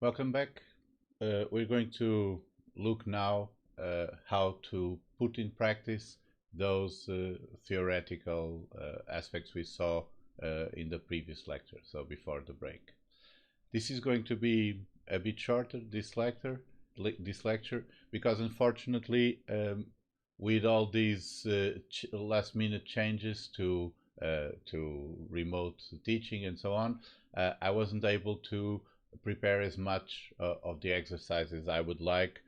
Welcome back. We're going to look now how to put in practice those theoretical aspects we saw in the previous lecture, so before the break. This is going to be a bit shorter, this lecture, because unfortunately, with all these last-minute changes to remote teaching and so on, I wasn't able to prepare as much of the exercises I would like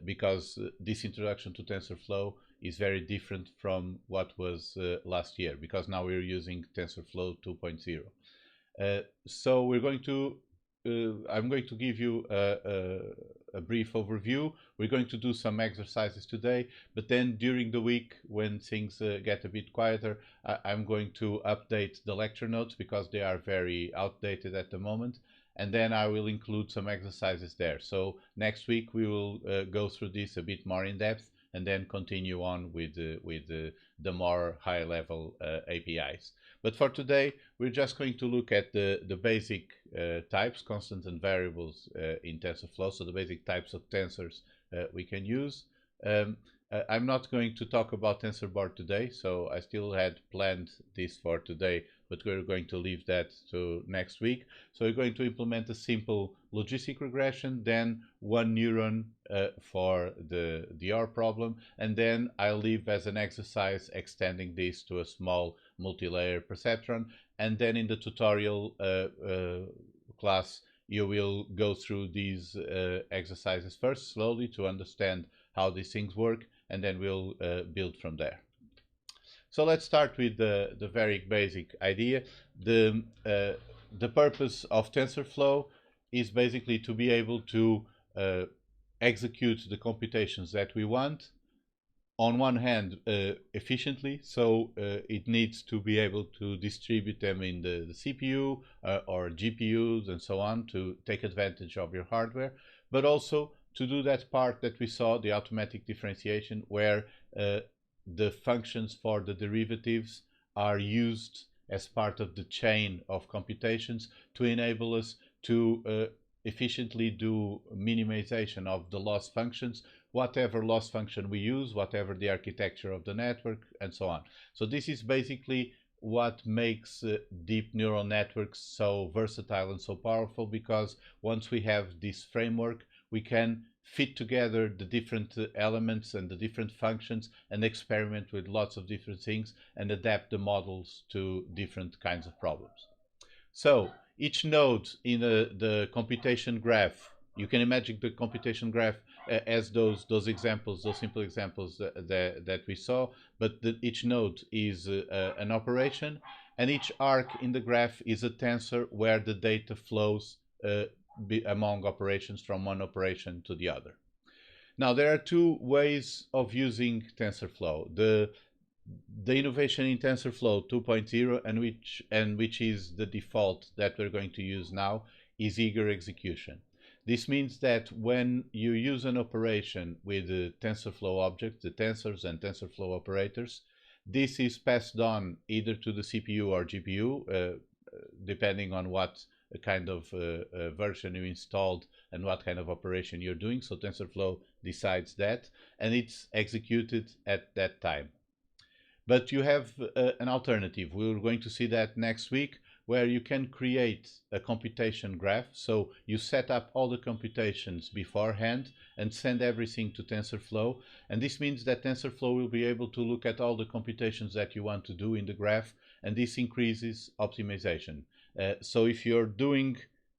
because this introduction to TensorFlow is very different from what was last year, because now we're using TensorFlow 2.0. So we're going to I'm going to give you a brief overview. We're going to do some exercises today, but then during the week when things get a bit quieter, I'm going to update the lecture notes because they are very outdated at the moment, and then I will include some exercises there. So next week we will go through this a bit more in depth and then continue on with the more high-level APIs. But for today, we're just going to look at the basic types, constants and variables in TensorFlow, so the basic types of tensors we can use. I'm not going to talk about TensorBoard today, so I still had planned this for today, but we're going to leave that to next week. So we're going to implement a simple logistic regression, then one neuron for the OR problem, and then I'll leave as an exercise extending this to a small multi-layer perceptron, and then in the tutorial class you will go through these exercises first slowly to understand how these things work, and then we'll build from there. So let's start with the very basic idea. The purpose of TensorFlow is basically to be able to execute the computations that we want, on one hand efficiently, so it needs to be able to distribute them in the CPU or GPUs and so on to take advantage of your hardware, but also to do that part that we saw, the automatic differentiation, where the functions for the derivatives are used as part of the chain of computations to enable us to efficiently do minimization of the loss functions, whatever loss function we use, whatever the architecture of the network, and so on. So this is basically what makes deep neural networks so versatile and so powerful, because once we have this framework, we can fit together the different elements and the different functions and experiment with lots of different things and adapt the models to different kinds of problems. So each node in the computation graph, you can imagine the computation graph as those examples, those simple examples that we saw, but each node is an operation, and each arc in the graph is a tensor where the data flows among operations from one operation to the other. Now there are two ways of using TensorFlow. The innovation in TensorFlow 2.0 and which is the default that we're going to use now is eager execution. This means that when you use an operation with the TensorFlow object, the tensors and TensorFlow operators, this is passed on either to the CPU or GPU, depending on what kind of version you installed and what kind of operation you're doing. So TensorFlow decides that, and it's executed at that time. But you have an alternative. We're going to see that next week, where you can create a computation graph. So you set up all the computations beforehand and send everything to TensorFlow. And this means that TensorFlow will be able to look at all the computations that you want to do in the graph, and this increases optimization. So if you're doing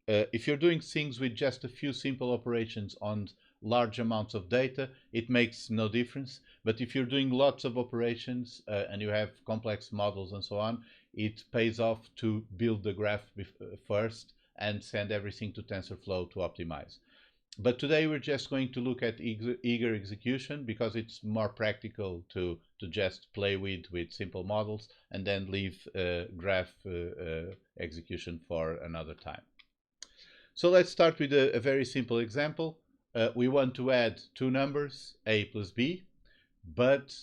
things with just a few simple operations on large amounts of data, it makes no difference. But if you're doing lots of operations and you have complex models and so on, it pays off to build the graph first and send everything to TensorFlow to optimize. But today we're just going to look at eager execution because it's more practical to just play with simple models and then leave graph execution for another time. So let's start with a very simple example. We want to add two numbers, a plus b, but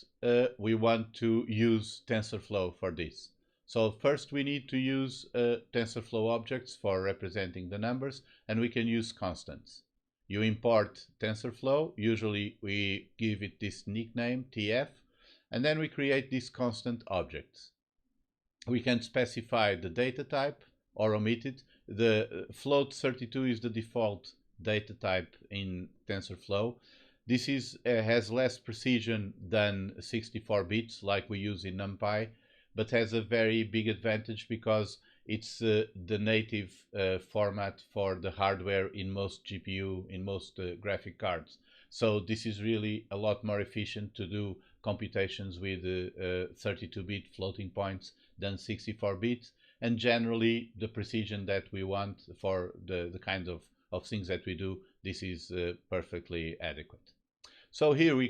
we want to use TensorFlow for this. So first we need to use TensorFlow objects for representing the numbers, and we can use constants. You import TensorFlow, usually we give it this nickname, TF, and then we create these constant objects. We can specify the data type or omit it. The float 32 is the default data type in TensorFlow. This has less precision than 64 bits like we use in NumPy, but has a very big advantage because it's the native format for the hardware in most GPU, in most graphic cards. So this is really a lot more efficient to do computations with 32-bit floating points than 64 bits, and generally the precision that we want for the kind of things that we do, this is perfectly adequate. So here we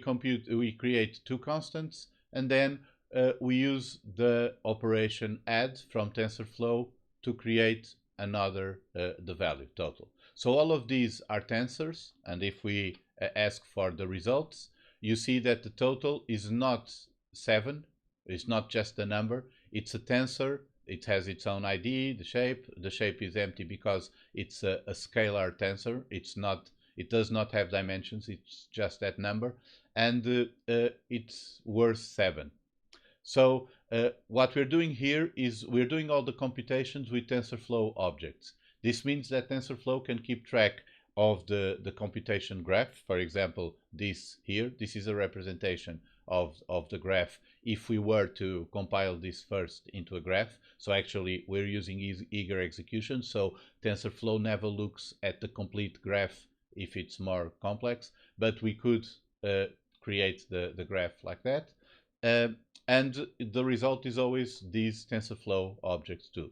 create two constants, and then we use the operation add from TensorFlow to create another, the value total. So all of these are tensors, and if we ask for the results, you see that the total is not 7, it's not just a number, it's a tensor, it has its own ID, the shape is empty because it's a scalar tensor, it does not have dimensions, it's just that number, and it's worth 7. So what we're doing here is we're doing all the computations with TensorFlow objects. This means that TensorFlow can keep track of the computation graph. For example, this here, this is a representation of the graph if we were to compile this first into a graph. So actually we're using eager execution, so TensorFlow never looks at the complete graph if it's more complex, but we could create the graph like that. And the result is always these TensorFlow objects too.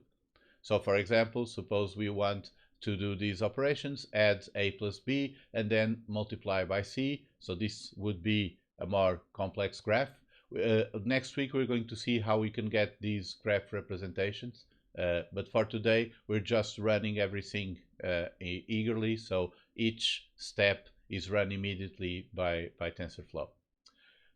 So for example, suppose we want to do these operations, add a plus b, and then multiply by c. So this would be a more complex graph. Next week we're going to see how we can get these graph representations. But for today, we're just running everything eagerly, so each step is run immediately by TensorFlow.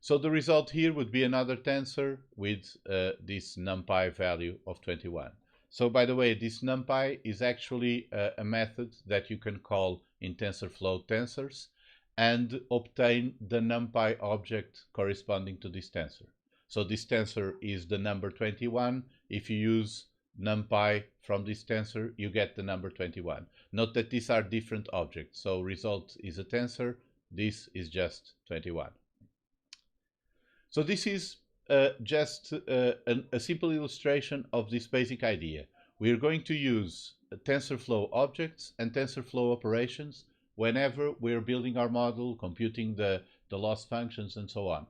So the result here would be another tensor with this NumPy value of 21. So by the way, this NumPy is actually a method that you can call in TensorFlow tensors and obtain the NumPy object corresponding to this tensor. So this tensor is the number 21. If you use NumPy from this tensor, you get the number 21. Note that these are different objects. So result is a tensor. This is just 21. So this is just a simple illustration of this basic idea. We are going to use TensorFlow objects and TensorFlow operations whenever we're building our model, computing the loss functions, and so on.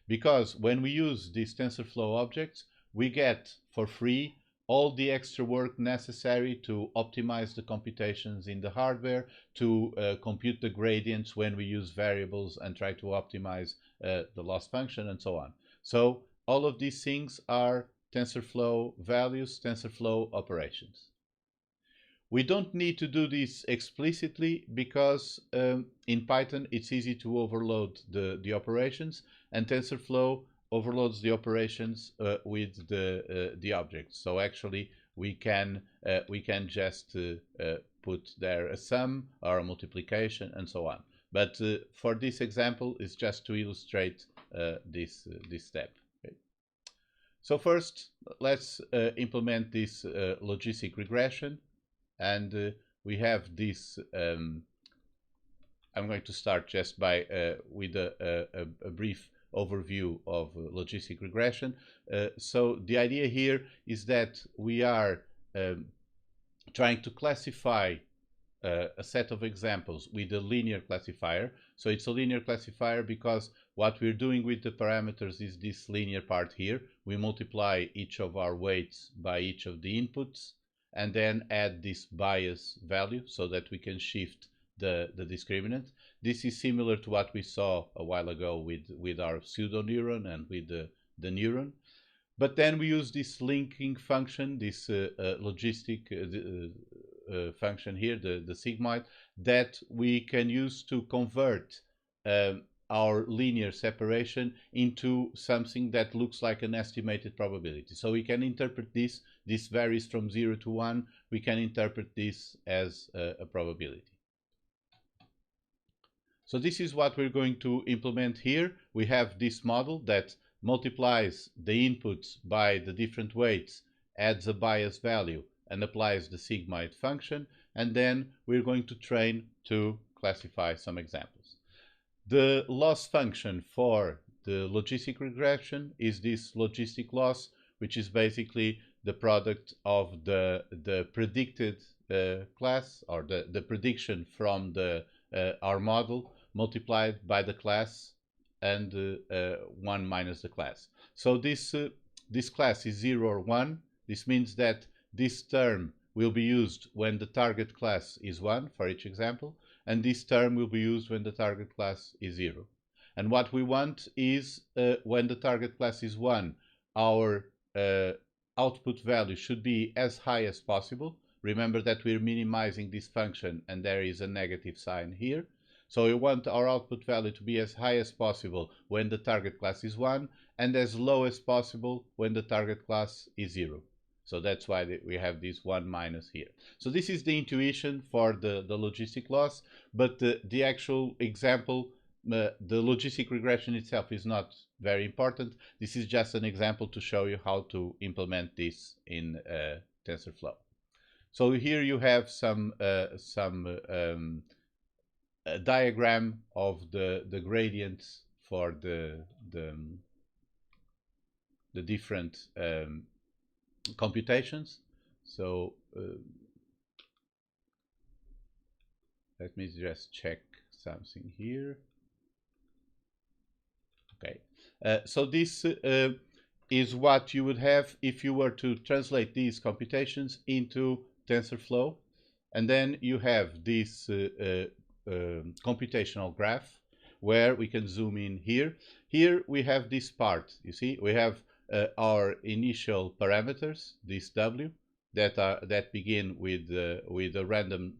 Because when we use these TensorFlow objects, we get for free all the extra work necessary to optimize the computations in the hardware, to compute the gradients when we use variables and try to optimize the loss function, and so on. So all of these things are TensorFlow values, TensorFlow operations. We don't need to do this explicitly because in Python it's easy to overload the operations, and TensorFlow overloads the operations with the objects. So actually we can just put there a sum or a multiplication and so on. But for this example, it's just to illustrate this step. Okay. So first, let's implement this logistic regression, and we have this. I'm going to start just by with a brief overview of logistic regression. So the idea here is that we are trying to classify a set of examples with a linear classifier. So it's a linear classifier because what we're doing with the parameters is this linear part here. We multiply each of our weights by each of the inputs and then add this bias value so that we can shift the discriminant. This is similar to what we saw a while ago with our pseudoneuron and with the neuron. But then we use this linking function, this logistic function here, the sigmoid, that we can use to convert our linear separation into something that looks like an estimated probability. So we can interpret this varies from 0 to 1, we can interpret this as a probability. So this is what we're going to implement here. We have this model that multiplies the inputs by the different weights, adds a bias value, and applies the sigmoid function, and then we're going to train to classify some examples. The loss function for the logistic regression is this logistic loss, which is basically the product of the predicted class, or the prediction from our model multiplied by the class and 1 minus the class. So this class is 0 or 1. This means that this term will be used when the target class is 1 for each example, and this term will be used when the target class is 0. And what we want is when the target class is 1, our output value should be as high as possible. Remember that we're minimizing this function and there is a negative sign here. So we want our output value to be as high as possible when the target class is 1 and as low as possible when the target class is 0. So that's why we have this 1 minus here. So this is the intuition for the logistic loss, but the actual example, the logistic regression itself is not very important. This is just an example to show you how to implement this in TensorFlow. So here you have some a diagram of the gradients for the different computations. So let me just check something here. Okay, so this is what you would have if you were to translate these computations into TensorFlow, and then you have this computational graph where we can zoom in here. Here we have this part, you see, we have our initial parameters, this W, that begin with a random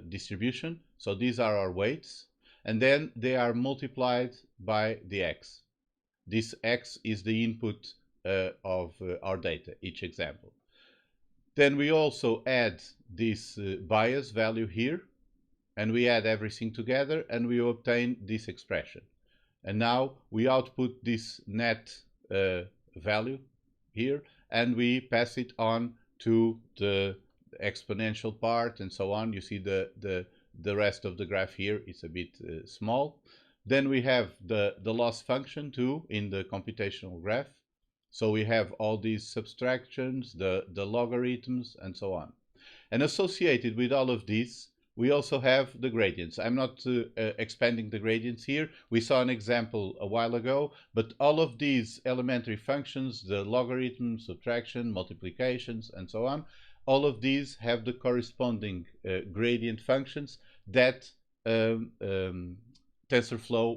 distribution. So these are our weights, and then they are multiplied by the X. This X is the input of our data, each example. Then we also add this bias value here, and we add everything together and we obtain this expression. And now we output this net value here and we pass it on to the exponential part and so on. You see the rest of the graph here is a bit small. Then we have the loss function too in the computational graph. So we have all these subtractions, the logarithms and so on. And associated with all of these, we also have the gradients. I'm not expanding the gradients here. We saw an example a while ago, but all of these elementary functions, the logarithm, subtraction, multiplications, and so on, all of these have the corresponding gradient functions that TensorFlow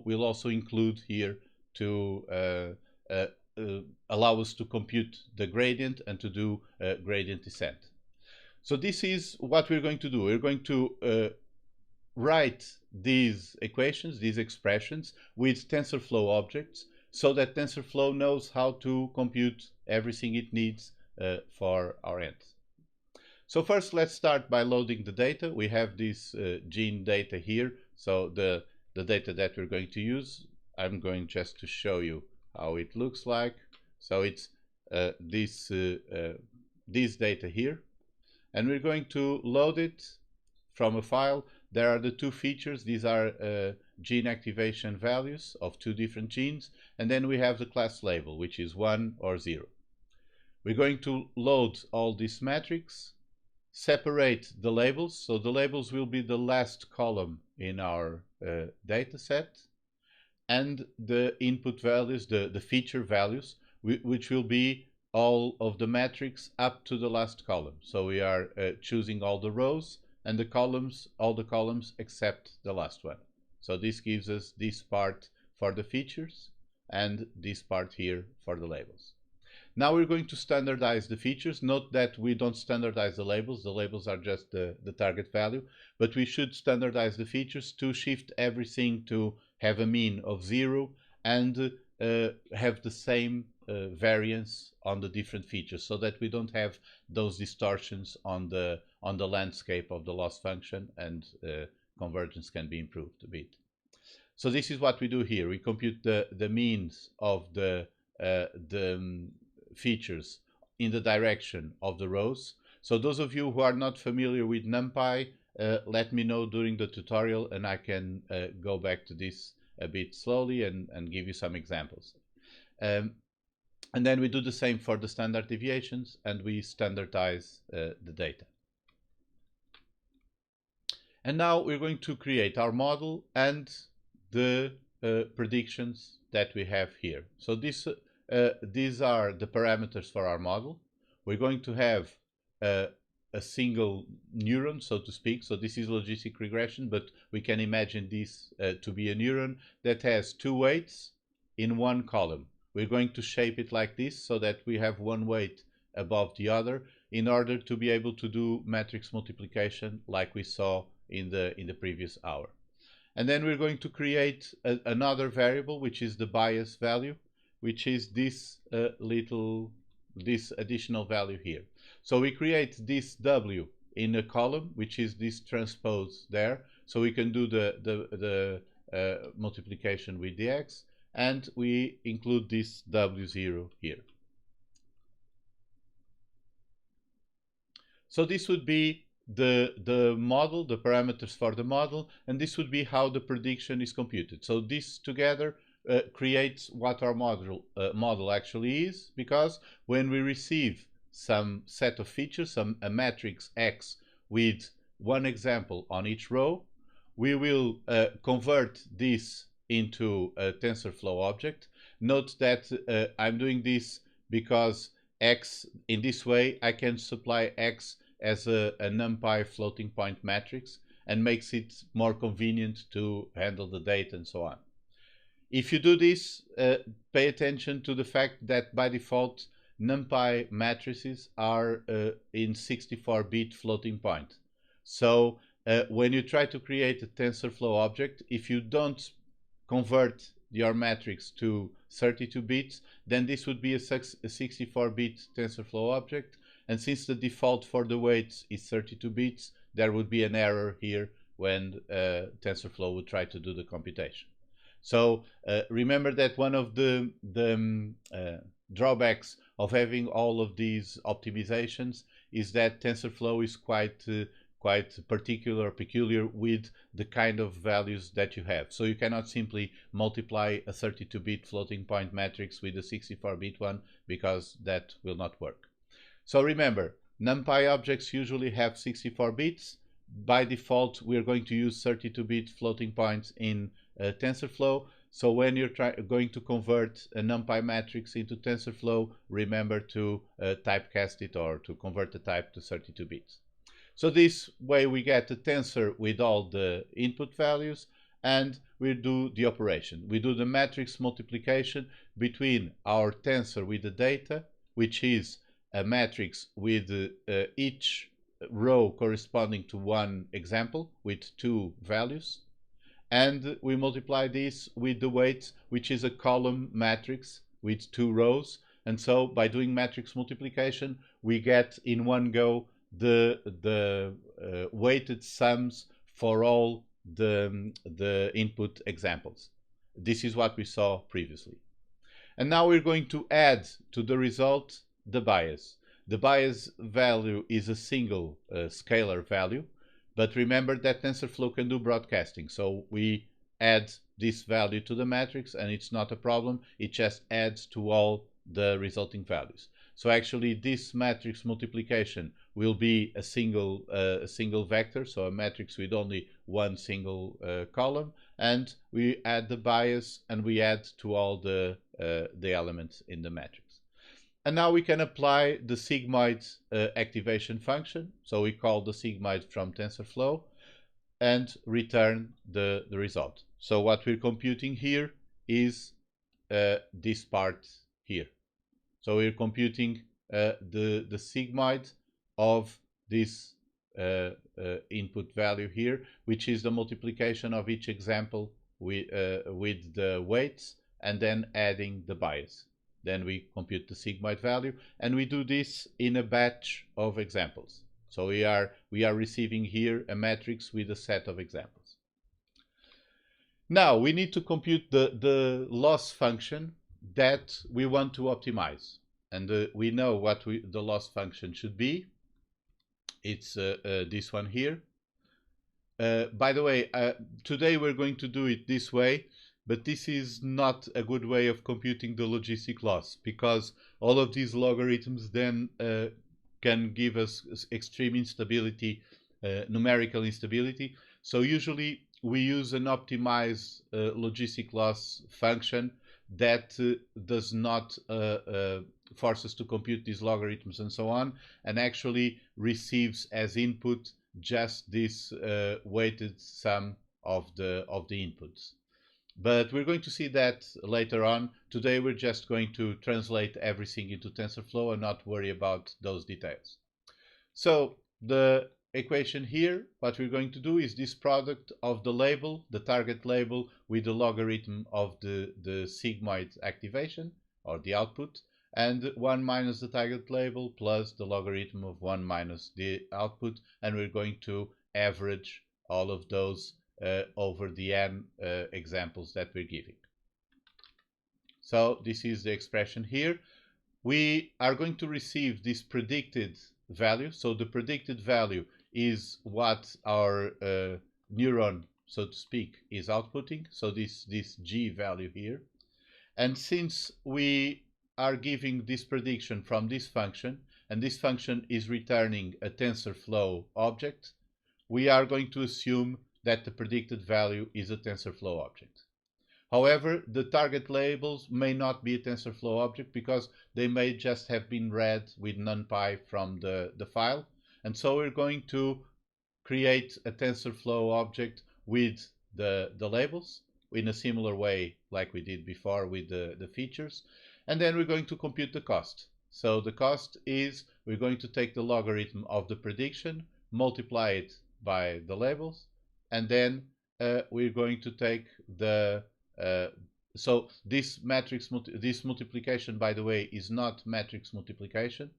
will also include here to allow us to compute the gradient and to do gradient descent. So this is what we're going to do. We're going to write these equations, these expressions, with TensorFlow objects so that TensorFlow knows how to compute everything it needs for our end. So first, let's start by loading the data. We have this gene data here. So the data that we're going to use, I'm going just to show you how it looks like. So it's this data here. And we're going to load it from a file. There are the two features. These are gene activation values of two different genes. And then we have the class label, which is 1 or 0. We're going to load all these metrics, separate the labels. So the labels will be the last column in our data set. And the input values, the feature values, which will be all of the metrics up to the last column. So we are choosing all the rows and the columns, all the columns except the last one. So this gives us this part for the features and this part here for the labels. Now we're going to standardize the features. Note that we don't standardize the labels. The labels are just the target value, but we should standardize the features to shift everything to have a mean of 0 and have the same variance on the different features, so that we don't have those distortions on the landscape of the loss function, and convergence can be improved a bit. So this is what we do here. We compute the means of the features in the direction of the rows. So those of you who are not familiar with NumPy, let me know during the tutorial, and I can go back to this a bit slowly and give you some examples. And then we do the same for the standard deviations, and we standardize the data. And now we're going to create our model and the predictions that we have here. So these are the parameters for our model. We're going to have a single neuron, so to speak. So this is logistic regression, but we can imagine this to be a neuron that has two weights in one column. We're going to shape it like this so that we have one weight above the other in order to be able to do matrix multiplication like we saw in the previous hour. And then we're going to create another variable, which is the bias value, which is this this additional value here. So we create this W in a column, which is this transpose there. So we can do the multiplication with the X, and we include this W0 here. So this would be the model, the parameters for the model, and this would be how the prediction is computed. So this together creates what our model actually is, because when we receive some set of features, a matrix X with one example on each row, we will convert this into a TensorFlow object. Note that I'm doing this because X, in this way, I can supply X as a NumPy floating point matrix, and makes it more convenient to handle the data and so on. If you do this, pay attention to the fact that by default NumPy matrices are in 64-bit floating point. So when you try to create a TensorFlow object, if you don't convert your matrix to 32 bits, then this would be a 64-bit TensorFlow object. And since the default for the weights is 32 bits, there would be an error here when TensorFlow would try to do the computation. So remember that one of the drawbacks of having all of these optimizations is that TensorFlow is quite peculiar with the kind of values that you have. So you cannot simply multiply a 32-bit floating point matrix with a 64-bit one, because that will not work. So remember, NumPy objects usually have 64 bits. By default, we're going to use 32-bit floating points in TensorFlow. So when you're going to convert a NumPy matrix into TensorFlow, remember to typecast it, or to convert the type to 32 bits. So this way we get a tensor with all the input values, and we do the operation. We do the matrix multiplication between our tensor with the data, which is a matrix with each row corresponding to one example with two values, and we multiply this with the weights, which is a column matrix with two rows. And so by doing matrix multiplication, we get in one go the weighted sums for all the input examples. This is what we saw previously. And now we're going to add to the result the bias. The bias value is a single scalar value, but remember that TensorFlow can do broadcasting. So we add this value to the matrix, and it's not a problem. It just adds to all the resulting values. So actually this matrix multiplication will be a single vector, so a matrix with only one single column, and we add the bias, and we add to all the elements in the matrix. And now we can apply the Sigmoid activation function. So we call the Sigmoid from TensorFlow and return the result. So what we're computing here is this part here. So we're computing the sigmoid of this input value here, which is the multiplication of each example with the weights and then adding the bias. Then we compute the sigmoid value, and we do this in a batch of examples. So we are receiving here a matrix with a set of examples. Now we need to compute the loss function that we want to optimize. And we know what the loss function should be. It's this one here. By the way, today we're going to do it this way, but this is not a good way of computing the logistic loss, because all of these logarithms then can give us extreme instability, numerical instability. So usually we use an optimized logistic loss function that does not force us to compute these logarithms and so on, and actually receives as input just this weighted sum of the inputs. But we're going to see that later on. Today we're just going to translate everything into TensorFlow and not worry about those details. So the equation here, what we're going to do is this product of the label, the target label, with the logarithm of the sigmoid activation, or the output, and 1 minus the target label plus the logarithm of 1 minus the output, and we're going to average all of those over the n examples that we're giving. So this is the expression here. We are going to receive this predicted value. So the predicted value is what our neuron, so to speak, is outputting. So this g value here. And since we are giving this prediction from this function, and this function is returning a TensorFlow object, we are going to assume that the predicted value is a TensorFlow object. However, the target labels may not be a TensorFlow object because they may just have been read with NumPy from the file. And so we're going to create a TensorFlow object with the labels in a similar way like we did before with the features. And then we're going to compute the cost. So the cost is we're going to take the logarithm of the prediction, multiply it by the labels, and then we're going to take the so this matrix this multiplication, by the way, is not matrix multiplication.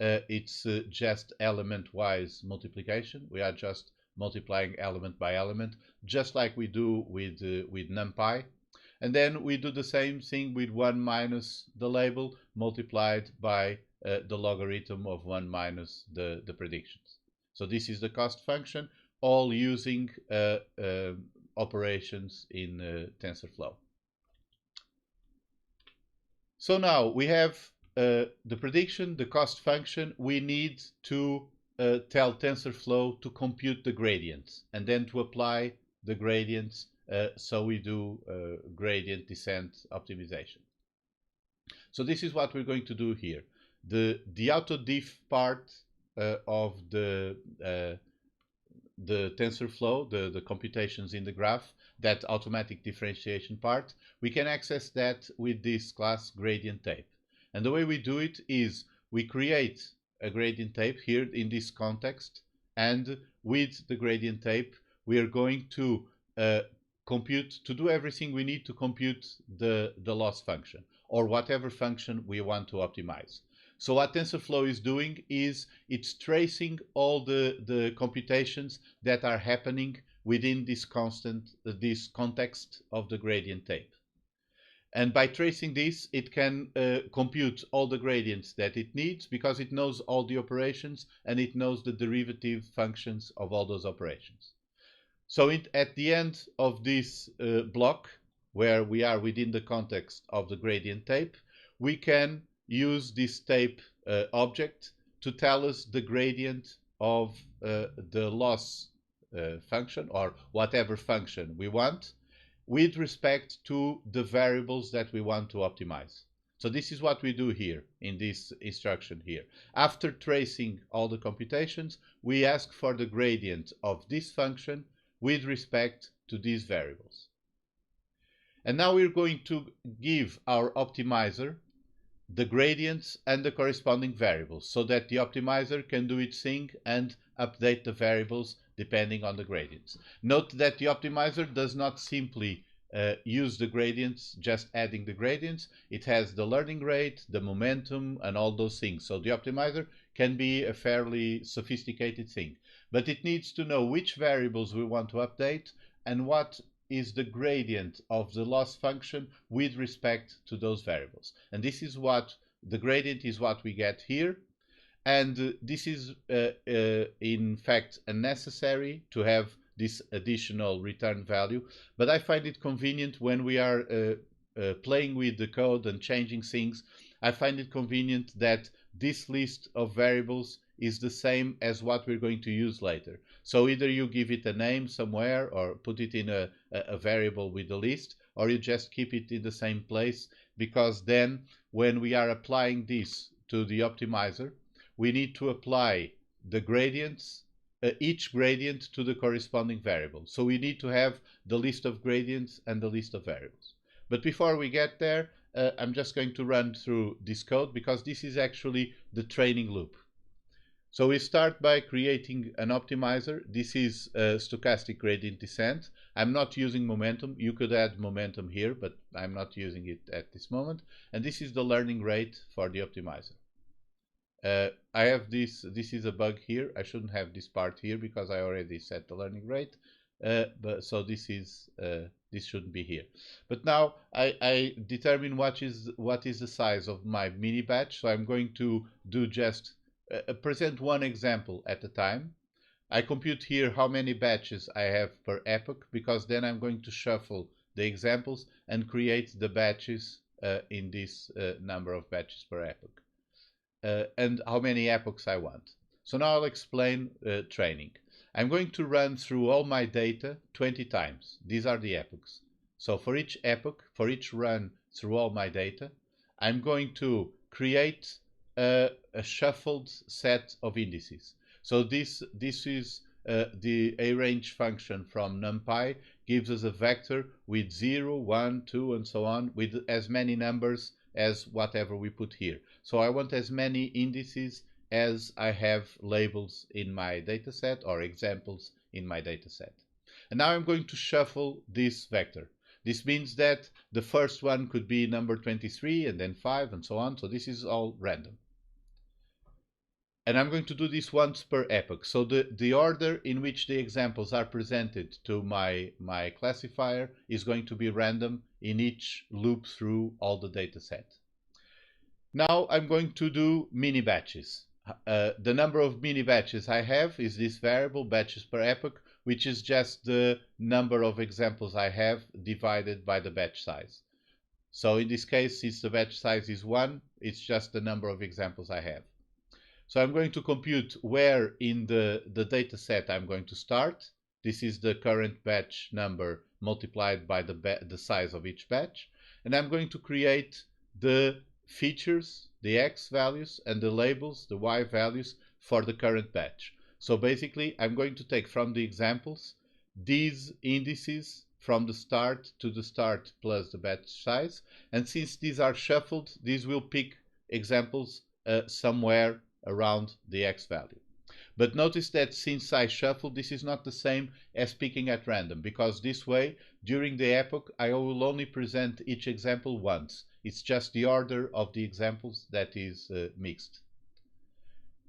It's just element-wise multiplication. We are just multiplying element by element, just like we do with NumPy. And then we do the same thing with 1 minus the label multiplied by the logarithm of 1 minus the predictions. So this is the cost function, all using operations in TensorFlow. So now we have the prediction, the cost function. We need to tell TensorFlow to compute the gradients and then to apply the gradients. So we do gradient descent optimization. So this is what we're going to do here. The autodiff part of the TensorFlow, the computations in the graph, that automatic differentiation part, we can access that with this class gradient tape. And the way we do it is we create a gradient tape here in this context, and with the gradient tape we are going to do everything we need to compute the loss function or whatever function we want to optimize. So what TensorFlow is doing is it's tracing all the computations that are happening within this context of the gradient tape. And by tracing this, it can compute all the gradients that it needs because it knows all the operations and it knows the derivative functions of all those operations. So at the end of this block, where we are within the context of the gradient tape, we can use this tape object to tell us the gradient of the loss function or whatever function we want with respect to the variables that we want to optimize. So this is what we do here in this instruction here. After tracing all the computations, we ask for the gradient of this function with respect to these variables. And now we're going to give our optimizer the gradients and the corresponding variables so that the optimizer can do its thing and update the variables depending on the gradients. Note that the optimizer does not simply use the gradients, just adding the gradients. It has the learning rate, the momentum, and all those things. So the optimizer can be a fairly sophisticated thing. But it needs to know which variables we want to update and what is the gradient of the loss function with respect to those variables. And this is what the gradient is, what we get here. And this is in fact unnecessary to have this additional return value, but I find it convenient when we are playing with the code and changing things. I find it convenient that this list of variables is the same as what we're going to use later. So either you give it a name somewhere or put it in a variable with a list, or you just keep it in the same place, because then when we are applying this to the optimizer, we need to apply the gradients, each gradient to the corresponding variable. So we need to have the list of gradients and the list of variables. But before we get there, I'm just going to run through this code, because this is actually the training loop. So we start by creating an optimizer. This is a stochastic gradient descent. I'm not using momentum. You could add momentum here, but I'm not using it at this moment. And this is the learning rate for the optimizer. I have this is a bug here. I shouldn't have this part here because I already set the learning rate. But so this shouldn't be here. But now I determine what is the size of my mini batch. So I'm going to do just present one example at a time. I compute here how many batches I have per epoch, because then I'm going to shuffle the examples and create the batches in this number of batches per epoch. And how many epochs I want. So now I'll explain training. I'm going to run through all my data 20 times. These are the epochs. So for each epoch, for each run through all my data, I'm going to create a shuffled set of indices. So this is the arange function from NumPy, gives us a vector with 0, 1, 2, and so on, with as many numbers as whatever we put here. So I want as many indices as I have labels in my dataset or examples in my dataset. And now I'm going to shuffle this vector. This means that the first one could be number 23 and then 5 and so on. So this is all random. And I'm going to do this once per epoch. So the order in which the examples are presented to my classifier is going to be random in each loop through all the data set. Now I'm going to do mini batches. The number of mini batches I have is this variable, batches per epoch, which is just the number of examples I have divided by the batch size. So in this case, since the batch size is 1, it's just the number of examples I have. So I'm going to compute where in the data set I'm going to start. This is the current batch number multiplied by the size of each batch. And I'm going to create the features, the X values, and the labels, the Y values for the current batch. So basically, I'm going to take from the examples these indices from the start to the start plus the batch size. And since these are shuffled, these will pick examples somewhere around the X value. But notice that since I shuffle, this is not the same as picking at random, because this way, during the epoch, I will only present each example once. It's just the order of the examples that is mixed.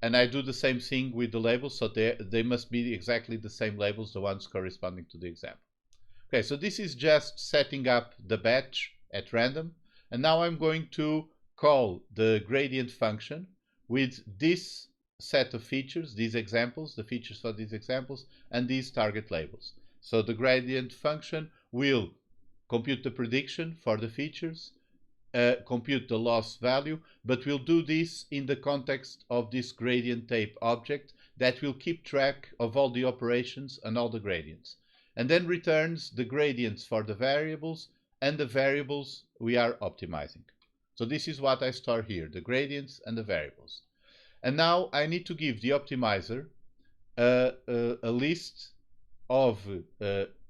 And I do the same thing with the labels, so they must be exactly the same labels, the ones corresponding to the example. Okay, so this is just setting up the batch at random. And now I'm going to call the gradient function with this set of features, these examples, the features for these examples, and these target labels. So the gradient function will compute the prediction for the features, compute the loss value, but we'll do this in the context of this gradient tape object that will keep track of all the operations and all the gradients, and then returns the gradients for the variables and the variables we are optimizing. So this is what I store here, the gradients and the variables. And now I need to give the optimizer a list of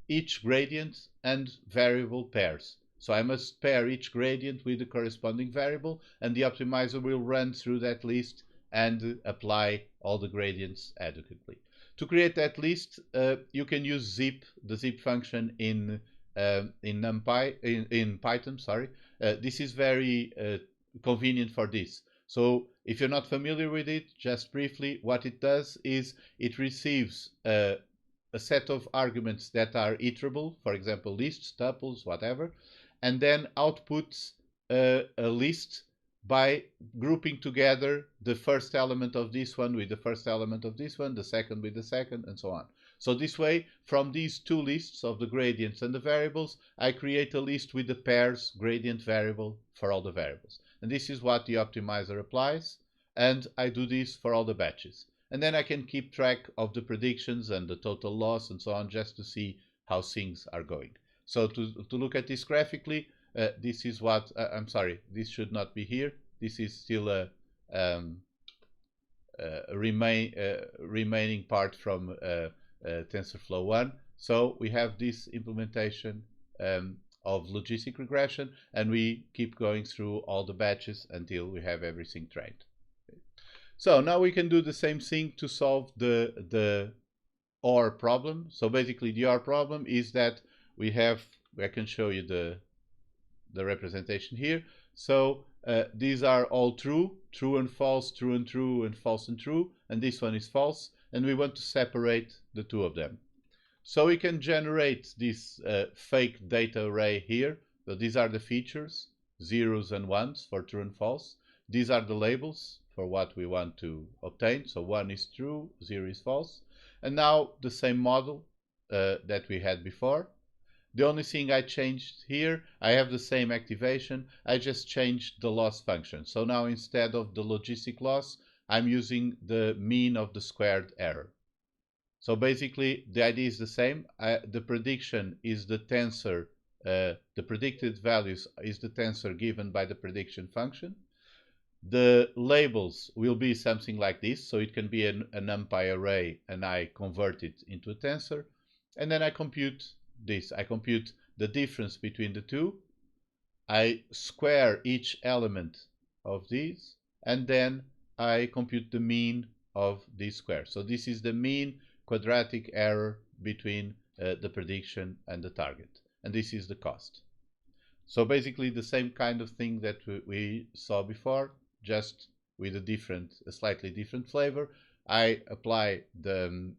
each gradient and variable pairs. So I must pair each gradient with the corresponding variable, and the optimizer will run through that list and apply all the gradients adequately. To create that list, you can use zip, the zip function in in NumPy in Python. Sorry, this is very convenient for this. So if you're not familiar with it, just briefly, what it does is it receives a set of arguments that are iterable, for example, lists, tuples, whatever, and then outputs a list by grouping together the first element of this one with the first element of this one, the second with the second, and so on. So this way, from these two lists of the gradients and the variables, I create a list with the pairs gradient variable for all the variables. And this is what the optimizer applies, and I do this for all the batches. And then I can keep track of the predictions and the total loss and so on, just to see how things are going. So to look at this graphically, this is what, I'm sorry, this should not be here. This is still a remaining part from Tensorflow 1. So we have this implementation of logistic regression, and we keep going through all the batches until we have everything trained. So now we can do the same thing to solve the OR problem. So basically the OR problem is that we have, I can show you the representation here. So these are all true, true and false, true and true, and false and true, and this one is false, and we want to separate the two of them. So we can generate this fake data array here. So these are the features, zeros and ones for true and false. These are the labels for what we want to obtain. So 1 is true, 0 is false. And now the same model that we had before. The only thing I changed here, I have the same activation, I just changed the loss function. So now instead of the logistic loss, I'm using the mean of the squared error. So basically the idea is the same. The prediction is the tensor, the predicted values is the tensor given by the prediction function. The labels will be something like this, so it can be a NumPy array, and I convert it into a tensor, and then I compute this. I compute the difference between the two. I square each element of these, and then I compute the mean of these squares. So this is the mean quadratic error between the prediction and the target, and this is the cost. So basically the same kind of thing that we saw before, just with a slightly different flavor. I apply the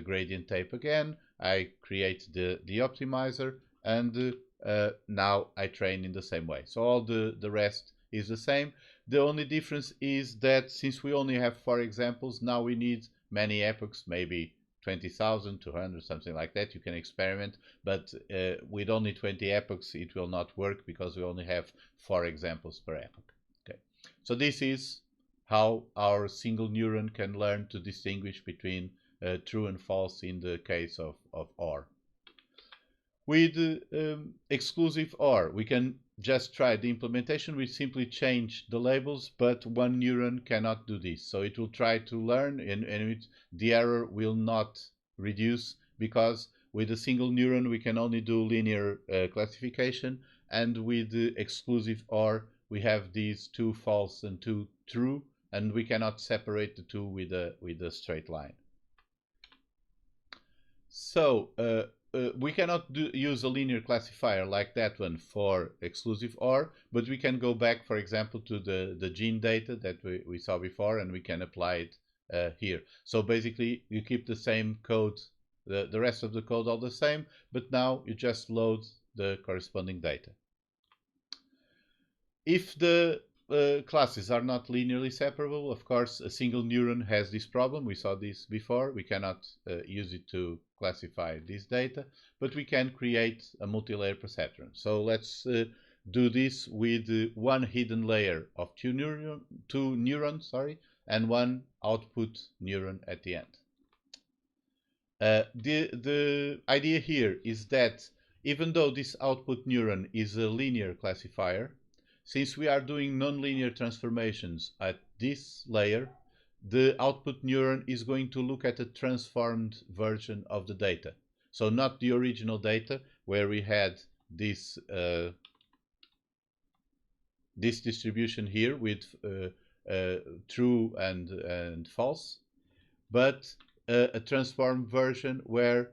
gradient tape again, I create the optimizer, and now I train in the same way. So all the rest is the same. The only difference is that since we only have 4 examples, now we need many epochs, maybe 20,000, 200, something like that. You can experiment, but with only 20 epochs it will not work because we only have 4 examples per epoch. Okay, so this is how our single neuron can learn to distinguish between true and false in the case of OR. With exclusive OR, we can just try the implementation. We simply change the labels, but one neuron cannot do this. So it will try to learn, and the error will not reduce, because with a single neuron we can only do linear classification, and with the exclusive OR we have these 2 false and 2 true, and we cannot separate the two with a straight line. So we cannot use a linear classifier like that one for exclusive OR, but we can go back, for example, to the gene data that we saw before, and we can apply it here. So basically you keep the same code, the rest of the code all the same, but now you just load the corresponding data. If the classes are not linearly separable, of course a single neuron has this problem. We saw this before. We cannot use it to classify this data, but we can create a multi-layer perceptron. So let's do this with one hidden layer of two neurons, and one output neuron at the end. The idea here is that even though this output neuron is a linear classifier, since we are doing nonlinear transformations at this layer, the output neuron is going to look at a transformed version of the data. So not the original data where we had this this distribution here with true and false, but a transformed version where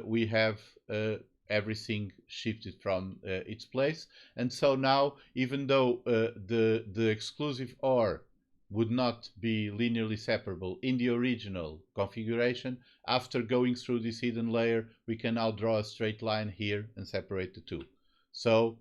we have everything shifted from its place. And so now, even though the exclusive OR would not be linearly separable in the original configuration, after going through this hidden layer, we can now draw a straight line here and separate the two. So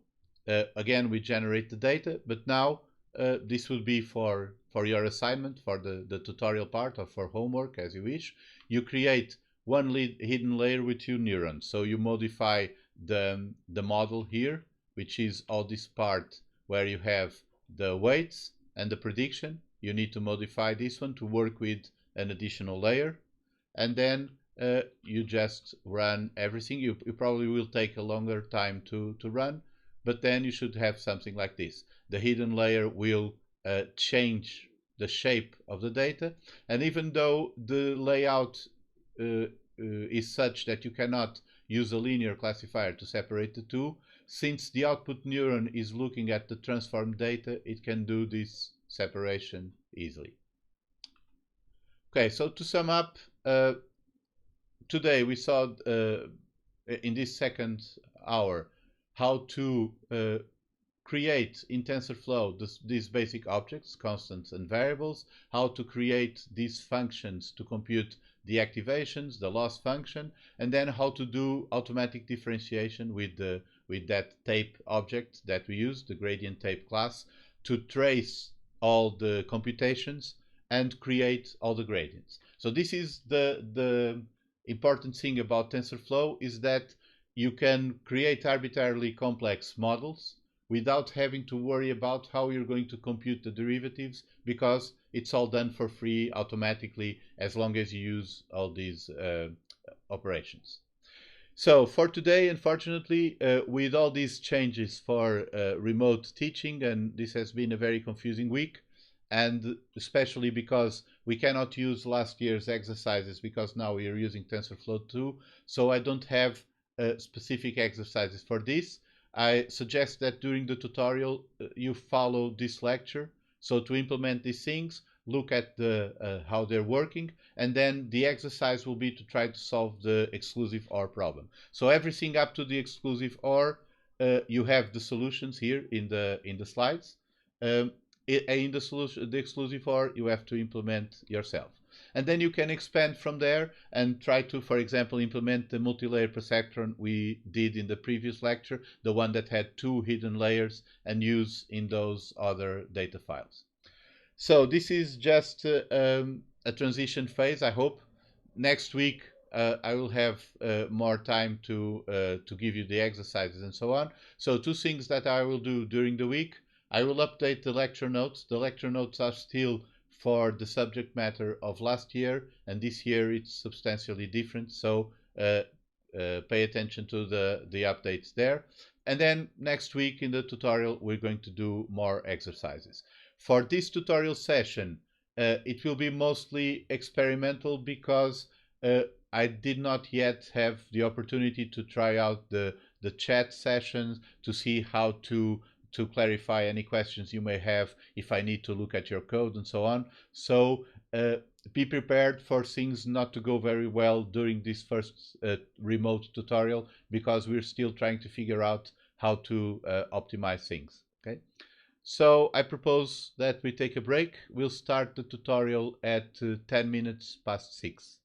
again, we generate the data, but now this will be for your assignment, for the tutorial part, or for homework, as you wish. You create one hidden layer with two neurons. So you modify the model here, which is all this part where you have the weights and the prediction. You need to modify this one to work with an additional layer. And then you just run everything. You probably will take a longer time to run, but then you should have something like this. The hidden layer will change the shape of the data, and even though the layout is such that you cannot use a linear classifier to separate the two, since the output neuron is looking at the transformed data, it can do this separation easily. Okay, so to sum up, today we saw in this second hour how to create in TensorFlow these basic objects, constants and variables, how to create these functions to compute the activations, the loss function, and then how to do automatic differentiation with that tape object that we use, the gradient tape class, to trace all the computations and create all the gradients. So this is the important thing about TensorFlow, is that you can create arbitrarily complex models without having to worry about how you're going to compute the derivatives, because it's all done for free automatically as long as you use all these operations. So for today, unfortunately, with all these changes for remote teaching, and this has been a very confusing week, and especially because we cannot use last year's exercises because now we are using TensorFlow 2, so I don't have specific exercises for this. I suggest that during the tutorial you follow this lecture. So to implement these things, look at how they're working, and then the exercise will be to try to solve the exclusive OR problem. So everything up to the exclusive OR, you have the solutions here in the slides. In the exclusive OR, you have to implement yourself. And then you can expand from there and try to, for example, implement the multi-layer perceptron we did in the previous lecture, the one that had two hidden layers, and use in those other data files. So this is just a transition phase, I hope. Next week I will have more time to give you the exercises and so on. So two things that I will do during the week. I will update the lecture notes. The lecture notes are still for the subject matter of last year, and this year it's substantially different, so pay attention to the updates there. And then next week in the tutorial we're going to do more exercises. For this tutorial session, it will be mostly experimental because I did not yet have the opportunity to try out the chat sessions to see how to clarify any questions you may have, if I need to look at your code and so on. So be prepared for things not to go very well during this first remote tutorial, because we're still trying to figure out how to optimize things. Okay, so I propose that we take a break. We'll start the tutorial at 10 minutes past 6.